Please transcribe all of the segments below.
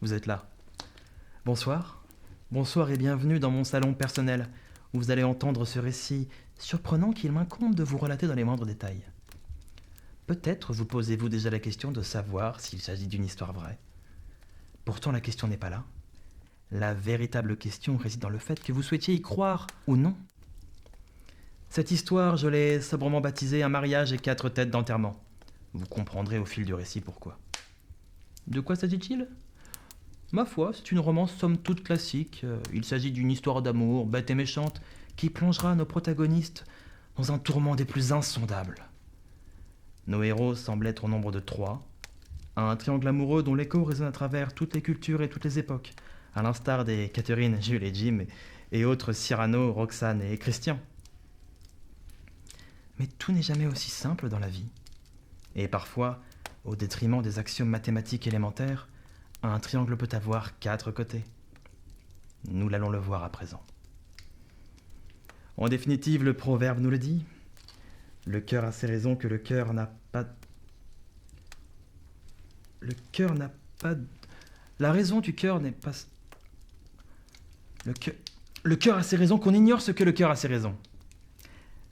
vous êtes là. Bonsoir. Bonsoir et bienvenue dans mon salon personnel, où vous allez entendre ce récit surprenant qu'il m'incombe de vous relater dans les moindres détails. Peut-être vous posez-vous déjà la question de savoir s'il s'agit d'une histoire vraie. Pourtant, la question n'est pas là. La véritable question réside dans le fait que vous souhaitiez y croire ou non. Cette histoire, je l'ai sobrement baptisée un mariage et 4 têtes d'enterrement. Vous comprendrez au fil du récit pourquoi. De quoi s'agit-il ? Ma foi, c'est une romance somme toute classique. Il s'agit d'une histoire d'amour, bête et méchante, qui plongera nos protagonistes dans un tourment des plus insondables. Nos héros semblent être au nombre de 3. Un triangle amoureux dont l'écho résonne à travers toutes les cultures et toutes les époques, à l'instar des Catherine, Jules et Jim, et autres Cyrano, Roxane et Christian. Mais tout n'est jamais aussi simple dans la vie. Et parfois, au détriment des axiomes mathématiques élémentaires, un triangle peut avoir 4 côtés. Nous l'allons le voir à présent. En définitive, le proverbe nous le dit. Le cœur a ses raisons que le cœur n'a pas... Le cœur n'a pas... La raison du cœur n'est pas... Le cœur a ses raisons qu'on ignore ce que le cœur a ses raisons.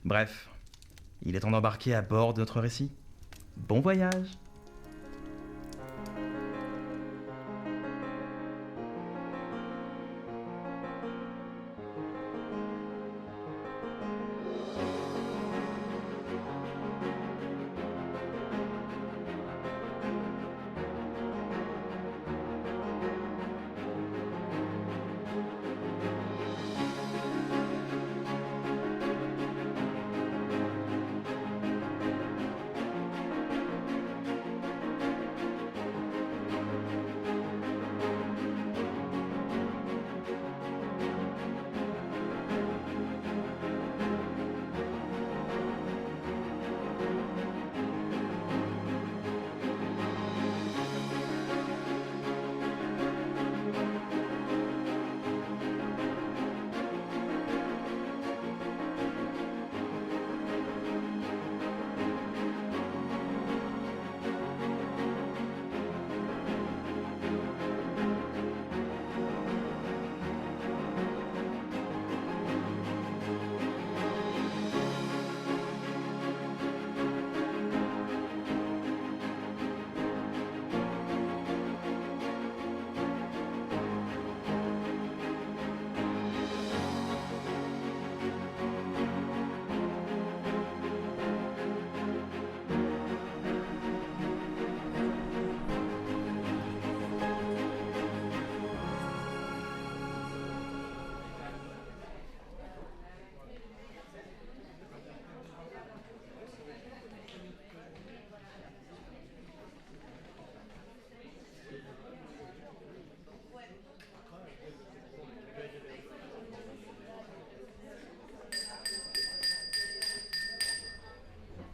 Bref, il est temps d'embarquer à bord de notre récit. Bon voyage!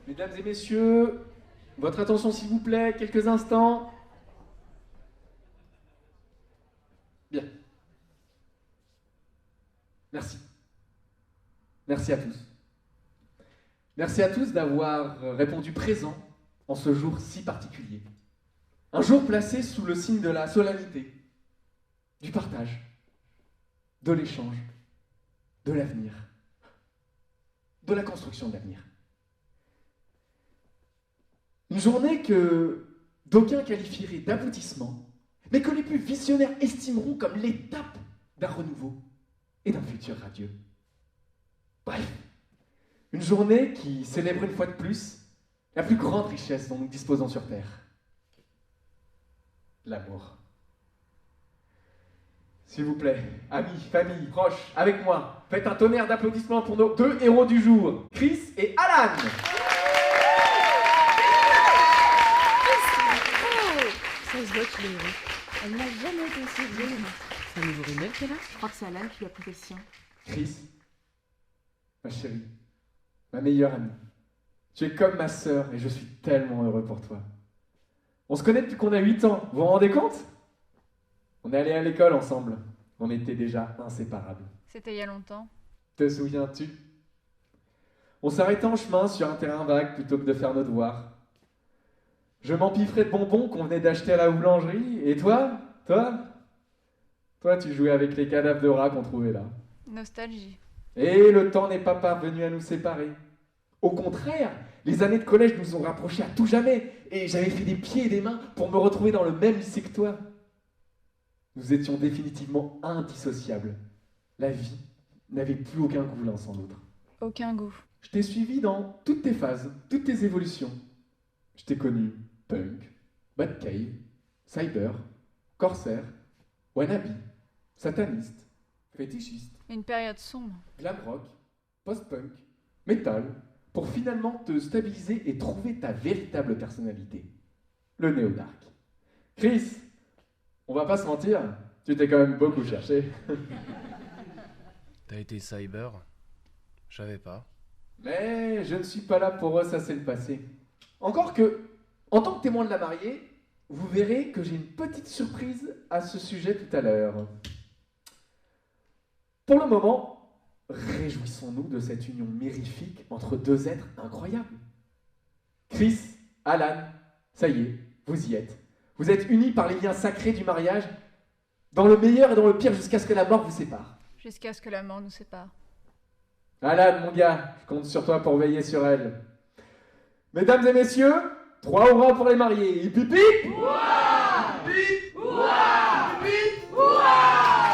Mesdames et messieurs, votre attention s'il vous plaît, quelques instants. Bien. Merci. Merci à tous. Merci à tous d'avoir répondu présent en ce jour si particulier. Un jour placé sous le signe de la solennité, du partage, de l'échange, de l'avenir, de la construction de l'avenir. Une journée que d'aucuns qualifieraient d'aboutissement, mais que les plus visionnaires estimeront comme l'étape d'un renouveau et d'un futur radieux. Bref, une journée qui célèbre une fois de plus la plus grande richesse dont nous disposons sur Terre. L'amour. S'il vous plaît, amis, famille, proches, avec moi, faites un tonnerre d'applaudissements pour nos 2 héros du jour, Chris et Alan. Ça se voit qu'il est heureux. Elle n'a jamais été aussi heureuse. C'est un nouveau rimel qu'elle a. Je crois que c'est Alan qui lui a prêté le sien. Chris, ma chérie, ma meilleure amie, tu es comme ma sœur et je suis tellement heureux pour toi. On se connaît depuis qu'on a 8 ans, vous vous rendez compte ? On est allés à l'école ensemble, on était déjà inséparables. C'était il y a longtemps. Te souviens-tu ? On s'arrêtait en chemin sur un terrain vague plutôt que de faire nos devoirs. Je m'empiffrais de bonbons qu'on venait d'acheter à la boulangerie, et toi, Toi, tu jouais avec les cadavres de rats qu'on trouvait là. Nostalgie. Et le temps n'est pas parvenu à nous séparer. Au contraire, les années de collège nous ont rapprochés à tout jamais, et j'avais fait des pieds et des mains pour me retrouver dans le même lycée que toi. Nous étions définitivement indissociables. La vie n'avait plus aucun goût l'un sans l'autre. Aucun goût. Je t'ai suivi dans toutes tes phases, toutes tes évolutions. Je t'ai connu punk, Batcave, cyber, corsaire, wannabe, sataniste, fétichiste, Une période sombre. glam rock, post-punk, metal, pour finalement te stabiliser et trouver ta véritable personnalité, le néo-dark. Chris, on va pas se mentir, tu t'es quand même beaucoup cherché. T'as été cyber? Je savais pas. Mais je ne suis pas là pour ressasser le passé. Encore que, en tant que témoin de la mariée, vous verrez que j'ai une petite surprise à ce sujet tout à l'heure. Pour le moment, réjouissons-nous de cette union mirifique entre deux êtres incroyables. Chris, Alan, ça y est, vous y êtes. Vous êtes unis par les liens sacrés du mariage, dans le meilleur et dans le pire, jusqu'à ce que la mort vous sépare. Jusqu'à ce que la mort nous sépare. Alan, mon gars, je compte sur toi pour veiller sur elle. Mesdames et messieurs, 3 hurrahs pour les mariés. Hip hip hip! Hip hip! Hip hip!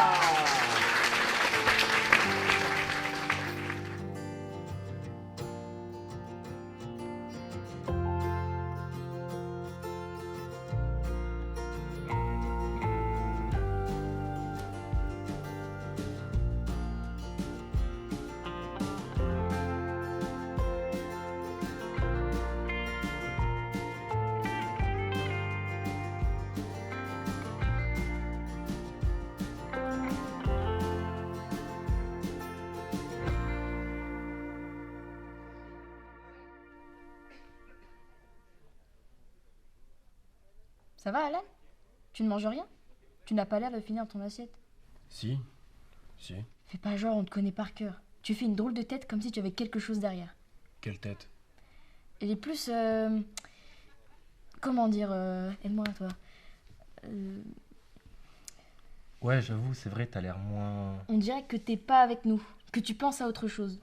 Ça va, Alan? Tu ne manges rien? Tu n'as pas l'air de finir ton assiette. Si. Fais pas genre, on te connaît par cœur. Tu fais une drôle de tête comme si tu avais quelque chose derrière. Quelle tête? Elle est plus... Comment dire aide-moi, toi. Ouais, j'avoue, c'est vrai, t'as l'air moins... On dirait que t'es pas avec nous, que tu penses à autre chose,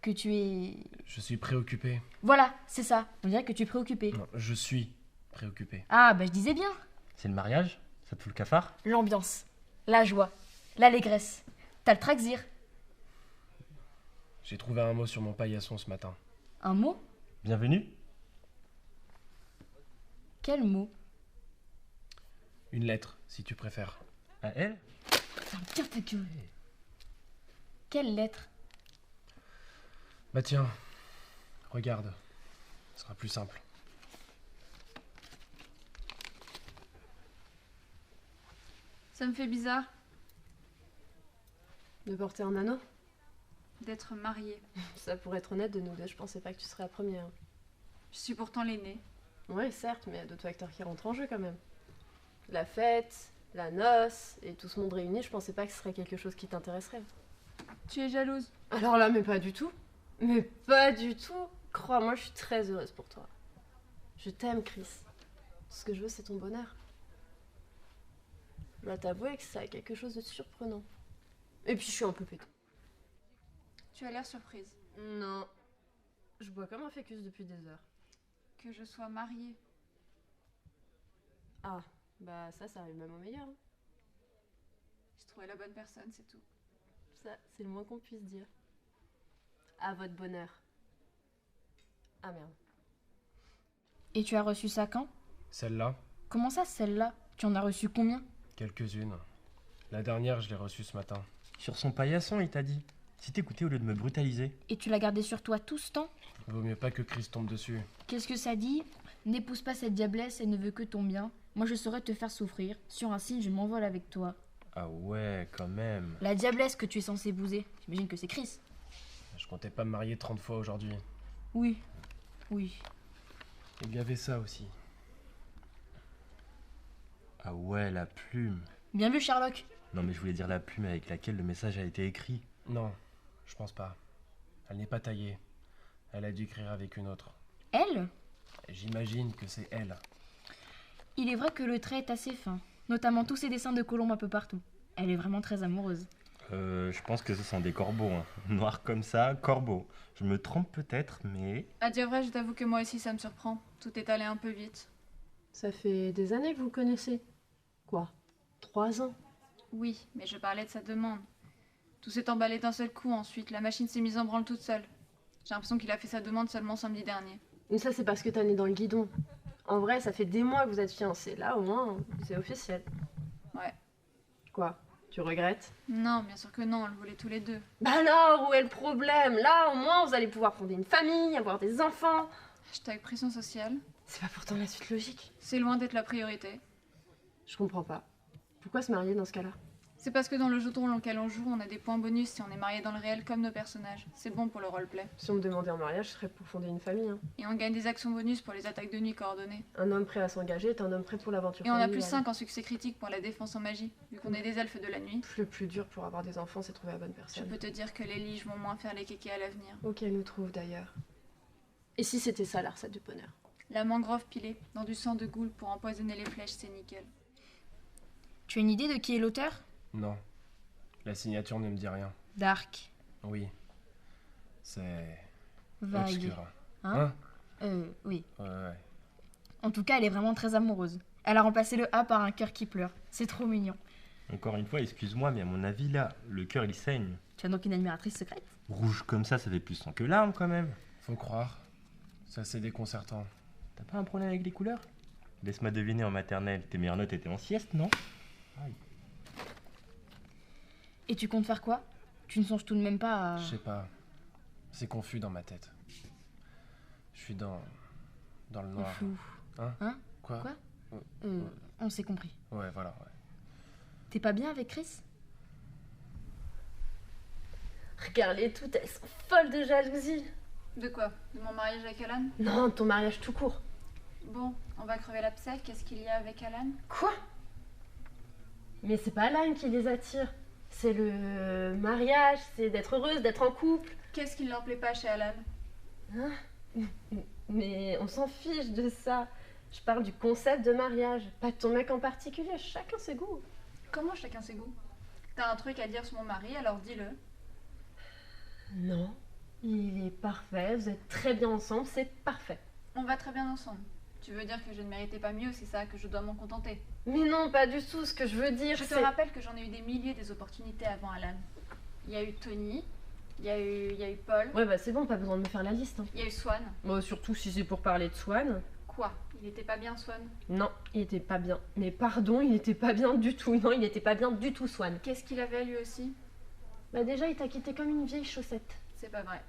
que tu es... Je suis préoccupé. Voilà, c'est ça. On dirait que tu es préoccupé. Non, je suis préoccupé. Ah, bah je disais bien. C'est le mariage? Ça te fout le cafard? L'ambiance, la joie, l'allégresse. T'as le traxir. J'ai trouvé un mot sur mon paillasson ce matin. Un mot? Bienvenue? Quel mot? Une lettre, si tu préfères. À elle? Putain, tire ta gueule. Quelle lettre? Bah tiens, regarde. Ce sera plus simple. Ça me fait bizarre De porter un anneau? d'être mariée. Ça pourrait être honnête de nous deux, je pensais pas que tu serais la première. Je suis pourtant l'aînée. Oui, certes, mais il y a d'autres facteurs qui rentrent en jeu quand même. La fête, la noce, et tout ce monde réuni, je pensais pas que ce serait quelque chose qui t'intéresserait. Tu es jalouse? Alors là, mais pas du tout. Mais pas du tout. Crois-moi, je suis très heureuse pour toi. Je t'aime, Chris. Tout ce que je veux, c'est ton bonheur. Je dois t'avouer que ça a quelque chose de surprenant. Et puis, je suis un peu pétée. Tu as l'air surprise. Non. Je bois comme un fécus depuis des heures. Que je sois mariée. Ah, bah ça arrive même au meilleur. Hein. J'ai trouvé la bonne personne, c'est tout. Ça, c'est le moins qu'on puisse dire. À votre bonheur. Ah merde. Et tu as reçu ça quand? Celle-là, Comment ça, celle-là? Tu en as reçu combien? quelques-unes. La dernière, je l'ai reçue ce matin. Sur son paillasson, il t'a dit. Si t'écoutais au lieu de me brutaliser. Et tu l'as gardé sur toi tout ce temps? Vaut mieux pas que Chris tombe dessus. Qu'est-ce que ça dit? N'épouse pas cette diablesse, elle ne veut que ton bien. Moi je saurais te faire souffrir. Sur un signe, je m'envole avec toi. Ah ouais, quand même. La diablesse que tu es censé épouser, j'imagine que c'est Chris. Je comptais pas me marier 30 fois aujourd'hui. Oui. Il y avait ça aussi. Ah ouais, la plume. Bien vu, Sherlock. Non mais je voulais dire la plume avec laquelle le message a été écrit. Non, je pense pas. Elle n'est pas taillée. Elle a dû écrire avec une autre. Elle? J'imagine que c'est elle. Il est vrai que le trait est assez fin, notamment tous ces dessins de colombes un peu partout. Elle est vraiment très amoureuse. Je pense que ce sont des corbeaux. Hein. Noir comme ça, corbeau. Je me trompe peut-être, mais... À dire vrai, je t'avoue que moi aussi ça me surprend. Tout est allé un peu vite. Ça fait des années que vous connaissez. Quoi 3 ans? Oui, mais je parlais de sa demande. Tout s'est emballé d'un seul coup ensuite, la machine s'est mise en branle toute seule. J'ai l'impression qu'il a fait sa demande seulement samedi dernier. Mais ça, c'est parce que t'as né dans le guidon. En vrai, ça fait des mois que vous êtes fiancés. Là, au moins, c'est officiel. Ouais. Quoi? Tu regrettes? Non, bien sûr que non, on le voulait tous les deux. Bah alors, où est le problème? Là, au moins, vous allez pouvoir fonder une famille, avoir des enfants. Hashtag pression sociale. C'est pas pourtant la suite logique. C'est loin d'être la priorité. Je comprends pas. Pourquoi se marier dans ce cas-là? C'est parce que dans le jeu de rôle auquel on joue, on a des points bonus si on est marié dans le réel comme nos personnages. C'est bon pour le roleplay. Si on me demandait en mariage, je serais pour fonder une famille. Hein. Et on gagne des actions bonus pour les attaques de nuit coordonnées. Un homme prêt à s'engager est un homme prêt pour l'aventure Et on a familiale. plus 5 en succès critique pour la défense en magie, vu qu'on est des elfes de la nuit. Le plus dur pour avoir des enfants, c'est trouver la bonne Je personne. peux te dire que les liges vont moins faire les kékés à l'avenir. Ok, nous trouve d'ailleurs. Et si c'était ça la recette du bonheur? La mangrove pilée, dans du sang de goule pour empoisonner les flèches, c'est nickel. Tu as une idée de qui est l'auteur? Non. La signature ne me dit rien. Dark. Oui. C'est... Vague. obscur. Hein? Oui. Ouais. En tout cas, elle est vraiment très amoureuse. Elle a remplacé le A par un cœur qui pleure. C'est trop mignon. Encore une fois, excuse-moi, mais à mon avis, là, le cœur, il saigne. Tu as donc une admiratrice secrète? Rouge comme ça fait plus sang que larmes, quand même. Faut croire. C'est assez déconcertant. T'as pas un problème avec les couleurs? Laisse-moi deviner, en maternelle, tes meilleures notes étaient en sieste, non? Et tu comptes faire quoi? Tu ne songes tout de même pas à... Je sais pas. C'est confus dans ma tête. Je suis dans le noir. Flou. Hein? Quoi? On s'est compris. Ouais, voilà. Ouais. T'es pas bien avec Chris? Regarde-les toutes, elles sont folles de jalousie. De quoi? De mon mariage avec Alan? Non, de ton mariage tout court. Bon, on va crever l'abcès. Qu'est-ce qu'il y a avec Alan? Quoi? Mais c'est pas Alan qui les attire. C'est le mariage, c'est d'être heureuse, d'être en couple. Qu'est-ce qui ne leur plaît pas chez Alan? Mais on s'en fiche de ça. Je parle du concept de mariage, pas de ton mec en particulier, chacun ses goûts. Comment chacun ses goûts? T'as un truc à dire sur mon mari, alors dis-le. Non, il est parfait, vous êtes très bien ensemble, c'est parfait. On va très bien ensemble. Tu veux dire que je ne méritais pas mieux, c'est ça, que je dois m'en contenter? Mais non, pas du tout, ce que je veux dire, Je te c'est... rappelle que j'en ai eu des milliers des opportunités avant Alan. Il y a eu Tony, il y a eu Paul, Ouais, bah c'est bon, pas besoin de me faire la liste. Hein. il y a eu Swan. Bon, surtout si c'est pour parler de Swan. Quoi? Il était pas bien, Swan? Non, il était pas bien. Mais pardon, il était pas bien du tout. Non, il était pas bien du tout, Swan. Qu'est-ce qu'il avait lui aussi? Bah déjà, il t'a quitté comme une vieille chaussette. C'est pas vrai.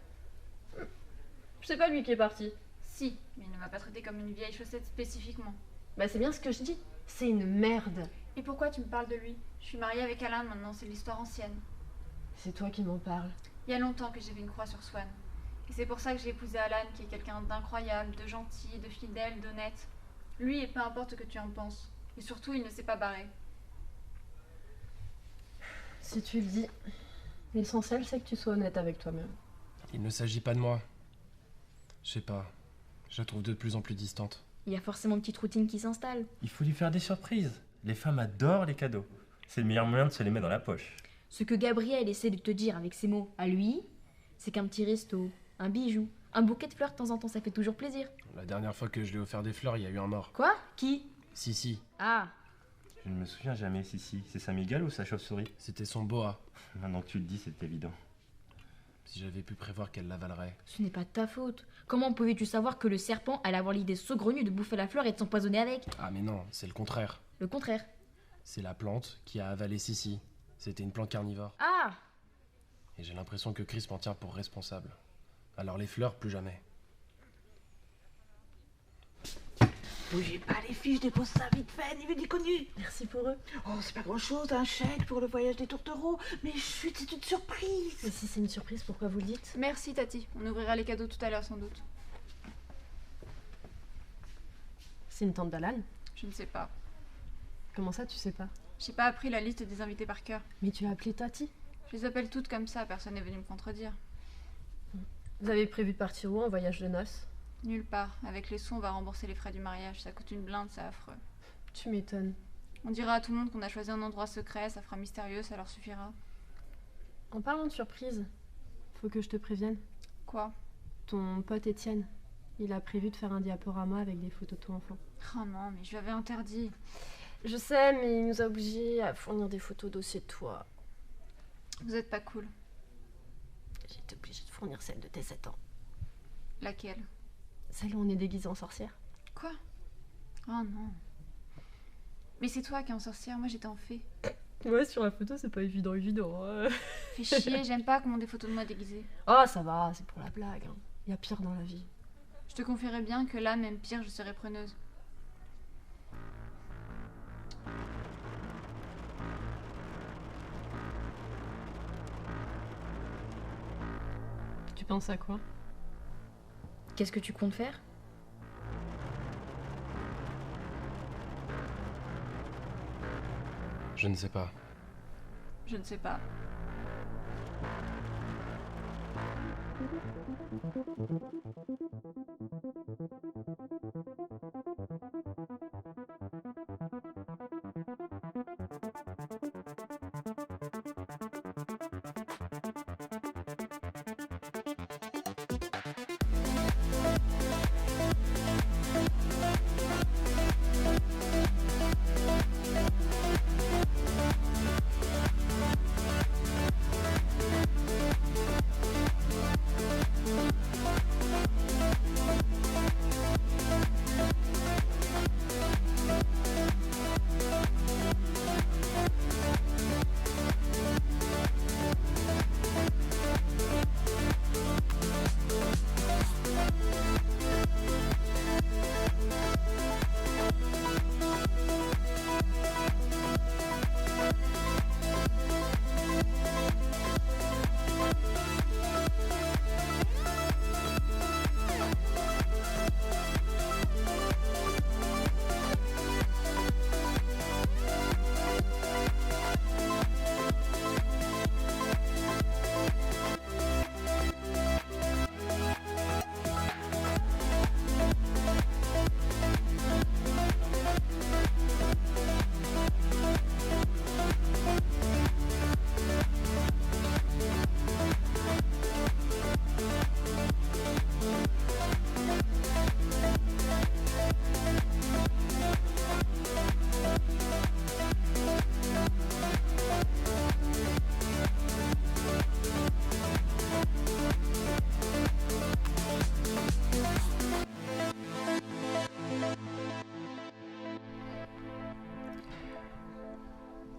C'est pas lui qui est parti. Si, mais il ne m'a pas traité comme une vieille chaussette spécifiquement. Bah c'est bien ce que je dis. C'est une merde. Et pourquoi tu me parles de lui? Je suis mariée avec Alan maintenant, c'est l'histoire ancienne. C'est toi qui m'en parles. Il y a longtemps que j'ai fait une croix sur Swan. Et c'est pour ça que j'ai épousé Alan, qui est quelqu'un d'incroyable, de gentil, de fidèle, d'honnête. Lui, et peu importe ce que tu en penses. Et surtout, il ne s'est pas barré. Si tu le dis. L'essentiel, c'est que tu sois honnête avec toi-même. Il ne s'agit pas de moi. Je sais pas. Je la trouve de plus en plus distante. Il y a forcément une petite routine qui s'installe. Il faut lui faire des surprises. Les femmes adorent les cadeaux. C'est le meilleur moyen de se les mettre dans la poche. Ce que Gabriel essaie de te dire avec ses mots à lui, c'est qu'un petit resto, un bijou, un bouquet de fleurs de temps en temps, ça fait toujours plaisir. La dernière fois que je lui ai offert des fleurs, il y a eu un mort. Quoi? Qui? Si. Ah, Je ne me souviens jamais, si. C'est sa migale ou sa chauve-souris? C'était son boa. Maintenant que tu le dis, c'est évident. Si j'avais pu prévoir qu'elle l'avalerait. ce n'est pas de ta faute. Comment pouvais-tu savoir que le serpent allait avoir l'idée saugrenue de bouffer la fleur et de s'empoisonner avec? Ah mais non, c'est le contraire. Le contraire. C'est la plante qui a avalé Sissi. C'était une plante carnivore. Ah! Et j'ai l'impression que Chris m'en tient pour responsable. Alors les fleurs, plus jamais. Bougez pas les fiches, dépose ça vite fait, ni vu ni connu. Merci pour eux. Oh, c'est pas grand chose, un chèque pour le voyage des tourtereaux. Mais chut, c'est une surprise. Mais si c'est une surprise, pourquoi vous le dites? Merci, Tati. On ouvrira les cadeaux tout à l'heure, sans doute. C'est une tante d'Alan? Je ne sais pas. Comment ça, tu sais pas? J'ai pas appris la liste des invités par cœur. Mais tu as appelé Tati? Je les appelle toutes comme ça, personne n'est venu me contredire. Vous avez prévu de partir où en voyage de noces? Nulle part. Avec les sous, on va rembourser les frais du mariage. Ça coûte une blinde, c'est affreux. Tu m'étonnes. On dira à tout le monde qu'on a choisi un endroit secret, ça fera mystérieux, ça leur suffira. En parlant de surprise, faut que je te prévienne. Quoi? Ton pote Étienne, il a prévu de faire un diaporama avec des photos de toi enfant. Oh non, mais je lui avais interdit. Je sais, mais il nous a obligés à fournir des photos dossiers de toi. Vous êtes pas cool. J'ai été obligée de fournir celle de tes 7 ans. Laquelle? Celle où on est déguisé en sorcière. Quoi? Oh non. Mais c'est toi qui es en sorcière, moi j'étais en fée. Ouais, sur la photo, c'est pas évident. Fais chier, j'aime pas qu'on ait des photos de moi déguisée. Oh, ça va, c'est pour la blague. Hein. Y a pire dans la vie. Je te confierais bien que là, même pire, je serais preneuse. Tu penses à quoi? Qu'est-ce que tu comptes faire? Je ne sais pas. Je ne sais pas.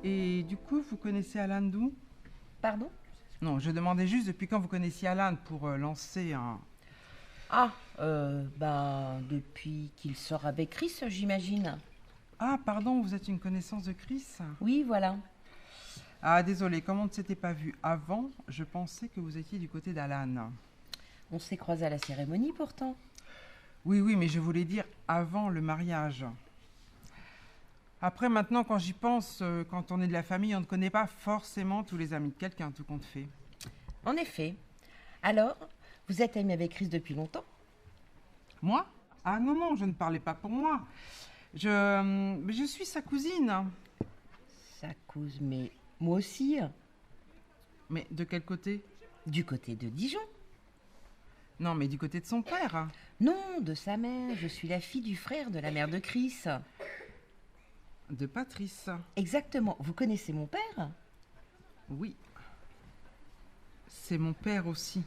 Et du coup, vous connaissez Alan d'où? Pardon? Non, je demandais juste depuis quand vous connaissiez Alan pour lancer un... Ah, depuis qu'il sort avec Chris, j'imagine. Ah, pardon, vous êtes une connaissance de Chris? Oui, voilà. Ah, désolé, comme on ne s'était pas vu avant, je pensais que vous étiez du côté d'Alan. On s'est croisés à la cérémonie pourtant. Oui, oui, mais je voulais dire avant le mariage. Après, maintenant, quand j'y pense, quand on est de la famille, on ne connaît pas forcément tous les amis de quelqu'un, tout compte fait. En effet. Alors, vous êtes amie avec Chris depuis longtemps? Moi? Ah non, non, je ne parlais pas pour moi. Je suis sa cousine. Sa cousine, mais moi aussi. Mais de quel côté? Du côté de Dijon. Non, mais du côté de son père. Non, de sa mère. Je suis la fille du frère de la mère de Chris. De Patrice. Exactement. Vous connaissez mon père? Oui. C'est mon père aussi.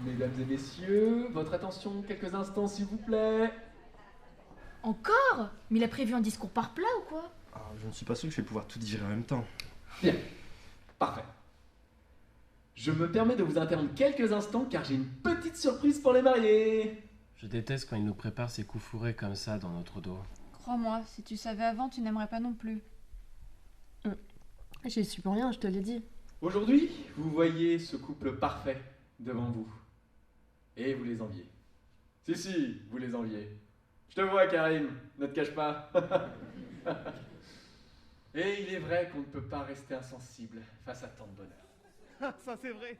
Mesdames et messieurs, votre attention, quelques instants s'il vous plaît. Encore? Mais il a prévu un discours par plat ou quoi? Je ne suis pas sûr que je vais pouvoir tout digérer en même temps. Bien, parfait. Je me permets de vous interrompre quelques instants car j'ai une petite surprise pour les mariés. Je déteste quand il nous prépare ses coups fourrés comme ça dans notre dos. Crois-moi, si tu savais avant, tu n'aimerais pas non plus. J'y suis pour rien, je te l'ai dit. Aujourd'hui, vous voyez ce couple parfait devant vous. Et vous les enviez. Si, vous les enviez. Je te vois, Karim, ne te cache pas. Et il est vrai qu'on ne peut pas rester insensible face à tant de bonheur. Ça c'est vrai.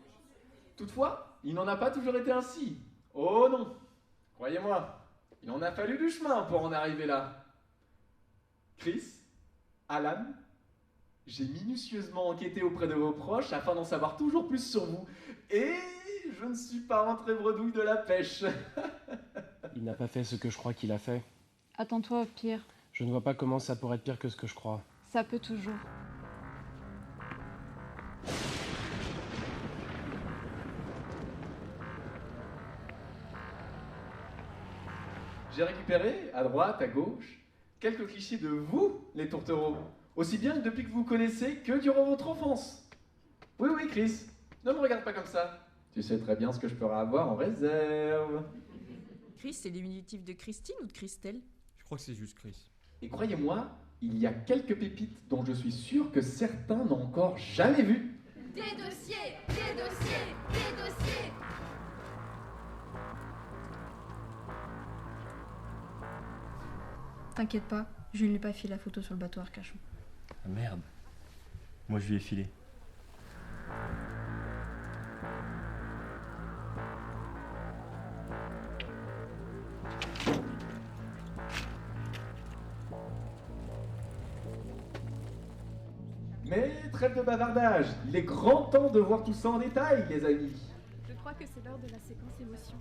Toutefois, il n'en a pas toujours été ainsi. Oh non, croyez-moi, il en a fallu du chemin pour en arriver là. Chris, Alan, j'ai minutieusement enquêté auprès de vos proches afin d'en savoir toujours plus sur vous. Et je ne suis pas rentré bredouille de la pêche. Il n'a pas fait ce que je crois qu'il a fait. Attends-toi au pire. Je ne vois pas comment ça pourrait être pire que ce que je crois. Ça peut toujours. J'ai récupéré, à droite, à gauche, quelques clichés de vous, les tourtereaux. Aussi bien depuis que vous connaissez que durant votre enfance. Oui, Chris, ne me regarde pas comme ça. Tu sais très bien ce que je pourrais avoir en réserve. Chris, c'est diminutif de Christine ou de Christelle? Je crois que c'est juste Chris. Et croyez-moi, il y a quelques pépites dont je suis sûr que certains n'ont encore jamais vu. Des dossiers, des dossiers, des dossiers. T'inquiète pas, je ne lui ai pas filé la photo sur le bateau Arcachon. Ah, merde. Moi, je lui ai filé. Mais trêve de bavardage, il est grand temps de voir tout ça en détail, les amis. Je crois que c'est l'heure de la séquence émotion.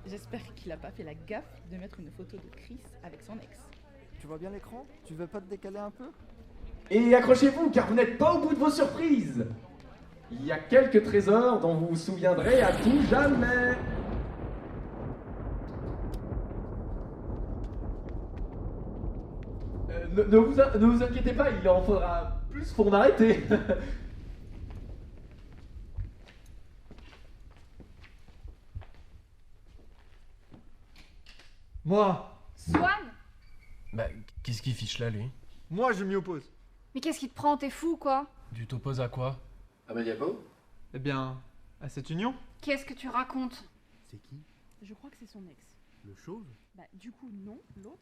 J'espère qu'il a pas fait la gaffe de mettre une photo de Chris avec son ex. Tu vois bien l'écran? Tu veux pas te décaler un peu? Et accrochez-vous, car vous n'êtes pas au bout de vos surprises. Il y a quelques trésors dont vous vous souviendrez à tout jamais. Ne vous inquiétez pas, il en faudra plus pour m'arrêter. Moi Swan? Bah, qu'est-ce qu'il fiche là, lui? Moi, je m'y oppose. Mais qu'est-ce qui te prend? T'es fou, quoi? Tu t'opposes à quoi? Ah bah Diabo? Eh bien, à cette union. Qu'est-ce que tu racontes? C'est qui? Je crois que c'est son ex. Le chauve? Bah, du coup, non, l'autre.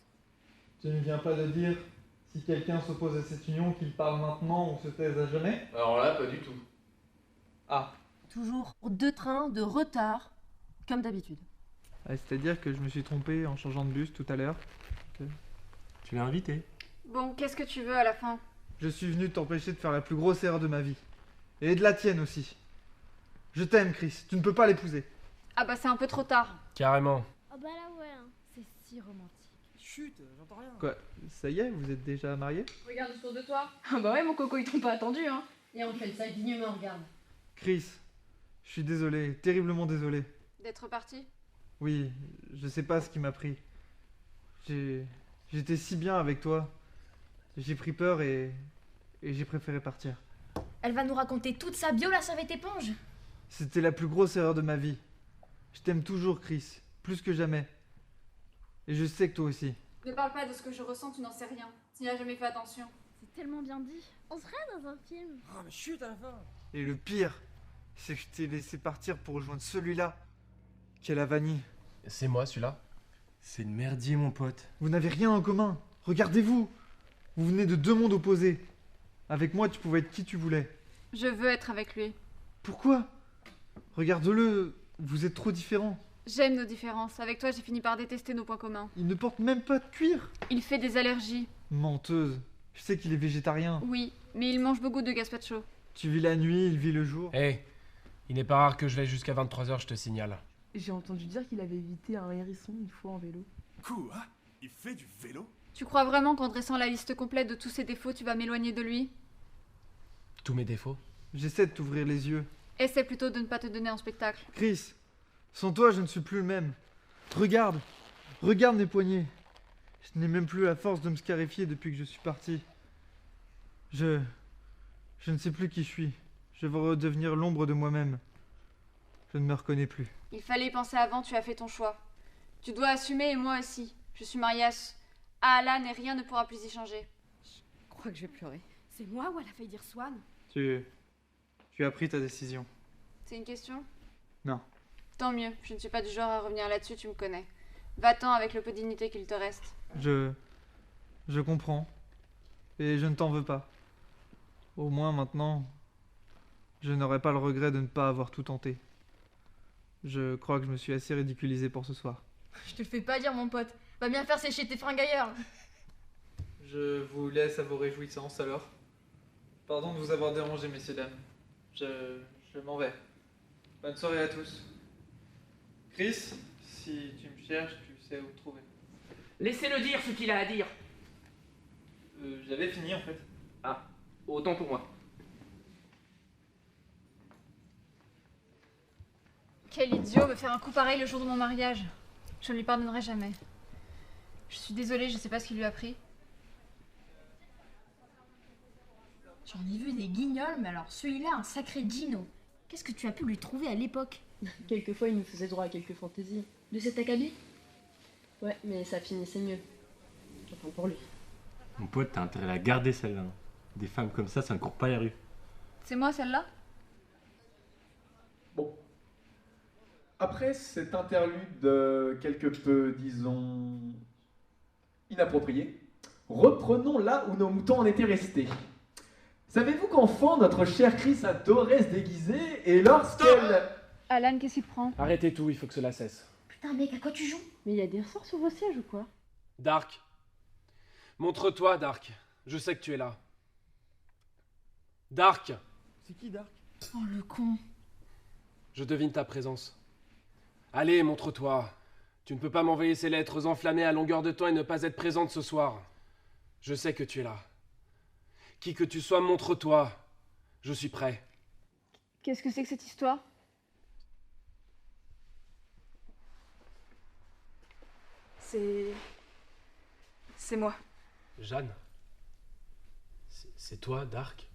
Tu ne viens pas de dire, si quelqu'un s'oppose à cette union, qu'il parle maintenant ou se taise à jamais? Alors là, pas du tout. Ah. Toujours 2 trains de retard, comme d'habitude. C'est-à-dire que je me suis trompé en changeant de bus tout à l'heure. Tu l'as invité. Bon, qu'est-ce que tu veux à la fin? Je suis venu t'empêcher de faire la plus grosse erreur de ma vie. Et de la tienne aussi. Je t'aime, Chris. Tu ne peux pas l'épouser. Ah bah c'est un peu trop tard. Carrément. Oh bah là ouais, hein. C'est si romantique. Chut, j'entends rien. Quoi? Ça y est, vous êtes déjà mariés? Regarde autour de toi. Ah bah ouais, mon coco, ils t'ont pas attendu, hein. Et on fait ça dignement, regarde. Chris, je suis désolé, terriblement désolé. D'être parti? Oui, je sais pas ce qui m'a pris. J'étais si bien avec toi. J'ai pris peur et j'ai préféré partir. Elle va nous raconter toute sa bio, la serviette éponge. C'était la plus grosse erreur de ma vie. Je t'aime toujours, Chris, plus que jamais. Et je sais que toi aussi. Ne parle pas de ce que je ressens, tu n'en sais rien. Tu n'y as jamais fait attention. C'est tellement bien dit. On serait dans un film. Oh, mais chut à la fin. Et le pire, c'est que je t'ai laissé partir pour rejoindre celui-là. Quelle avanie. C'est moi, celui-là? C'est le merdier, mon pote. Vous n'avez rien en commun. Regardez-vous. Vous venez de 2 mondes opposés. Avec moi, tu pouvais être qui tu voulais. Je veux être avec lui. Pourquoi? Regarde-le. Vous êtes trop différents. J'aime nos différences. Avec toi, j'ai fini par détester nos points communs. Il ne porte même pas de cuir. Il fait des allergies. Menteuse. Je sais qu'il est végétarien. Oui, mais il mange beaucoup de gazpacho. Tu vis la nuit, il vit le jour. Hé, il n'est pas rare que je veille jusqu'à 23h, je te signale. J'ai entendu dire qu'il avait évité un hérisson une fois en vélo. Quoi? Il fait du vélo? Tu crois vraiment qu'en dressant la liste complète de tous ses défauts, tu vas m'éloigner de lui? Tous mes défauts? J'essaie de t'ouvrir les yeux. Essaie plutôt de ne pas te donner en spectacle. Chris, sans toi, je ne suis plus le même. Regarde mes poignets. Je n'ai même plus la force de me scarifier depuis que je suis parti. Je ne sais plus qui je suis. Je veux redevenir l'ombre de moi-même. Je ne me reconnais plus. Il fallait y penser avant, tu as fait ton choix. Tu dois assumer et moi aussi. Je suis mariée à Alan et rien ne pourra plus y changer. Je crois que je vais pleurer. C'est moi ou elle a failli dire Swan? Tu as pris ta décision. C'est une question? Non. Tant mieux, je ne suis pas du genre à revenir là-dessus, tu me connais. Va-t'en avec le peu de dignité qu'il te reste. Je comprends. Et je ne t'en veux pas. Au moins maintenant, je n'aurai pas le regret de ne pas avoir tout tenté. Je crois que je me suis assez ridiculisé pour ce soir. Je te le fais pas dire, mon pote. Va bien faire sécher tes fringues ailleurs. Je vous laisse à vos réjouissances alors. Pardon de vous avoir dérangé, messieurs, dames. Je m'en vais. Bonne soirée à tous. Chris, si tu me cherches, tu sais où me trouver. Laissez-le dire ce qu'il a à dire. J'avais fini en fait. Ah, autant pour moi. Quel idiot veut faire un coup pareil le jour de mon mariage. Je ne lui pardonnerai jamais. Je suis désolée, je sais pas ce qu'il lui a pris. J'en ai vu des guignols, mais alors celui-là, un sacré Gino. Qu'est-ce que tu as pu lui trouver à l'époque? Quelquefois, il nous faisait droit à quelques fantaisies. De cet acabit? Ouais, mais ça finissait mieux. Enfin, pour lui. Mon pote, t'as intérêt à la garder celle-là. Des femmes comme ça ne court pas les rues. C'est moi celle-là? Bon. Après cet interlude quelque peu, disons, inapproprié, reprenons là où nos moutons en étaient restés. Savez-vous qu'enfant, notre chère Chris adorait se déguiser et lorsqu'elle... Alan, qu'est-ce qu'il te prend? Arrêtez tout, il faut que cela cesse. Putain, mec, à quoi tu joues? Mais il y a des ressorts sur vos sièges ou quoi? Dark. Montre-toi, Dark. Je sais que tu es là. Dark. C'est qui, Dark? Oh, le con. Je devine ta présence. Allez, montre-toi. Tu ne peux pas m'envoyer ces lettres enflammées à longueur de temps et ne pas être présente ce soir. Je sais que tu es là. Qui que tu sois, montre-toi. Je suis prêt. Qu'est-ce que c'est que cette histoire? C'est moi. Jeanne. C'est toi, Dark?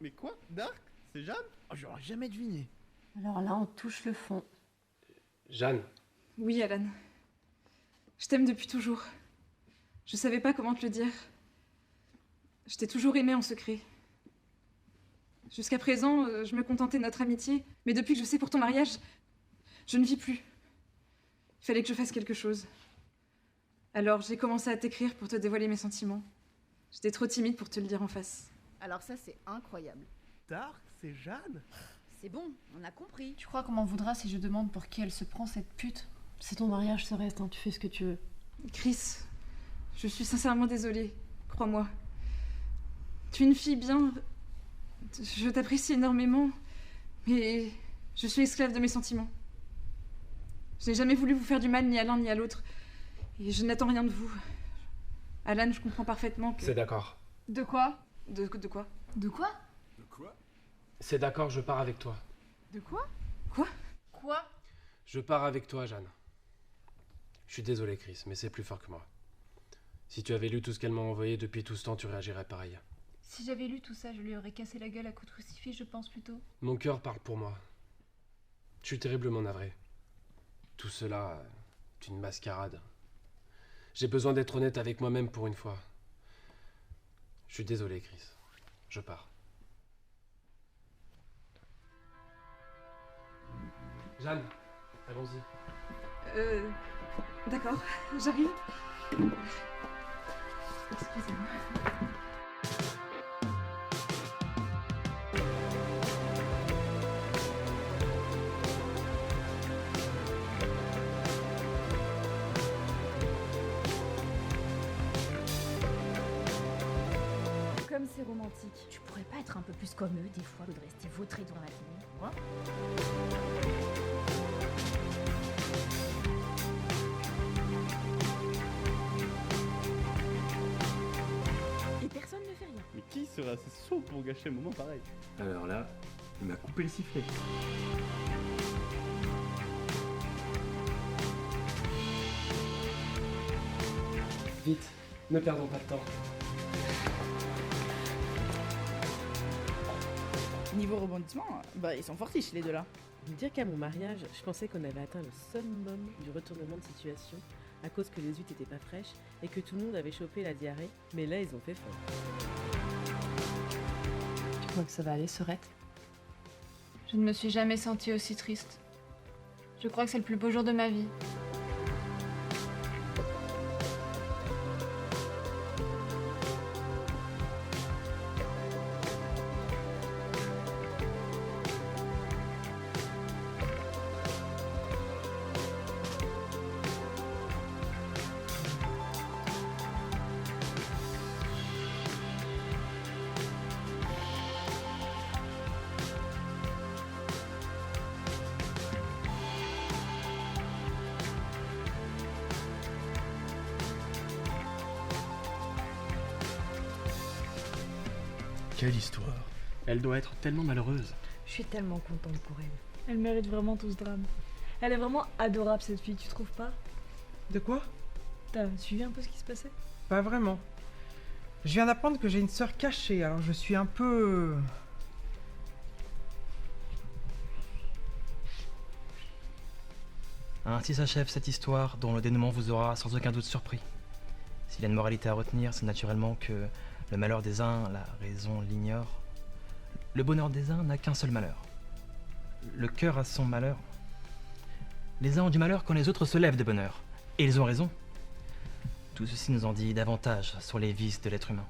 Mais quoi? Dark? C'est Jeanne? Oh, j'aurais jamais deviné. Alors là, on touche le fond. Jeanne. Oui, Alan. Je t'aime depuis toujours. Je savais pas comment te le dire. Je t'ai toujours aimé en secret. Jusqu'à présent, je me contentais de notre amitié, mais depuis que je sais pour ton mariage, je ne vis plus. Il fallait que je fasse quelque chose. Alors j'ai commencé à t'écrire pour te dévoiler mes sentiments. J'étais trop timide pour te le dire en face. Alors ça, c'est incroyable. Dark, c'est Jeanne? C'est bon, on a compris. Tu crois qu'on m'en voudra si je demande pour qui elle se prend cette pute? C'est ton mariage, ça reste, hein, tu fais ce que tu veux. Chris, je suis sincèrement désolée, crois-moi. Tu es une fille bien... Je t'apprécie énormément, mais je suis esclave de mes sentiments. Je n'ai jamais voulu vous faire du mal ni à l'un ni à l'autre, et je n'attends rien de vous. Alan, je comprends parfaitement que... C'est d'accord. De quoi? De quoi? De quoi? De quoi? C'est d'accord, je pars avec toi. De quoi? Quoi? Quoi? Je pars avec toi, Jeanne. Je suis désolé, Chris, mais c'est plus fort que moi. Si tu avais lu tout ce qu'elle m'a envoyé depuis tout ce temps, tu réagirais pareil. Si j'avais lu tout ça, je lui aurais cassé la gueule à coups de crucifix, je pense plutôt. Mon cœur parle pour moi. Je suis terriblement navré. Tout cela est une mascarade. J'ai besoin d'être honnête avec moi-même pour une fois. Je suis désolé, Chris. Je pars. Jeanne, allons-y. D'accord, j'arrive. Excusez-moi. Comme c'est romantique. Tu pourrais pas être un peu plus comme eux, des fois, que de rester vautré devant la télé, quoi? Et personne ne fait rien. Mais qui serait assez sot pour gâcher un moment pareil? Alors là, il m'a coupé le sifflet. Vite, ne perdons pas de temps. Niveau rebondissement, bah ils sont fortiches les deux là. Dire qu'à mon mariage, je pensais qu'on avait atteint le summum du retournement de situation à cause que les huîtres étaient pas fraîches et que tout le monde avait chopé la diarrhée, mais là ils ont fait fort. Tu crois que ça va aller, Sorette? Je ne me suis jamais sentie aussi triste. Je crois que c'est le plus beau jour de ma vie. Quelle histoire. Elle doit être tellement malheureuse. Je suis tellement contente pour elle. Elle mérite vraiment tout ce drame. Elle est vraiment adorable cette fille, tu trouves pas? De quoi? T'as suivi un peu ce qui se passait? Pas vraiment. Je viens d'apprendre que j'ai une sœur cachée, alors je suis un peu... Ainsi s'achève cette histoire dont le dénouement vous aura sans aucun doute surpris. S'il y a une moralité à retenir, c'est naturellement que le malheur des uns, la raison l'ignore. Le bonheur des uns n'a qu'un seul malheur. Le cœur a son malheur. Les uns ont du malheur quand les autres se lèvent de bonheur. Et ils ont raison. Tout ceci nous en dit davantage sur les vices de l'être humain.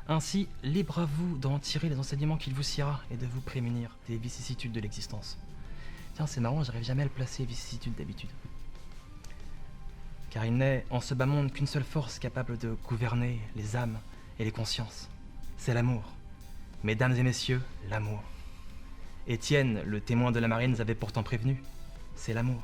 Ainsi, libre à vous d'en tirer les enseignements qu'il vous siera et de vous prémunir des vicissitudes de l'existence. Tiens, c'est marrant, j'arrive jamais à le placer, vicissitudes d'habitude. Car il n'est en ce bas monde qu'une seule force capable de gouverner les âmes et les consciences. C'est l'amour. Mesdames et messieurs, l'amour. Étienne, le témoin de la marine, nous avait pourtant prévenu. C'est l'amour.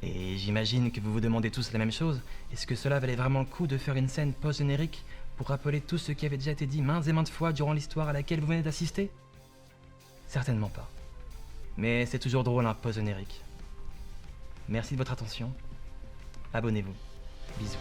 Et j'imagine que vous vous demandez tous la même chose. Est-ce que cela valait vraiment le coup de faire une scène post-générique pour rappeler tout ce qui avait déjà été dit maintes et maintes fois durant l'histoire à laquelle vous venez d'assister? Certainement pas. Mais c'est toujours drôle un post-générique. Merci de votre attention. Abonnez-vous. Bisous.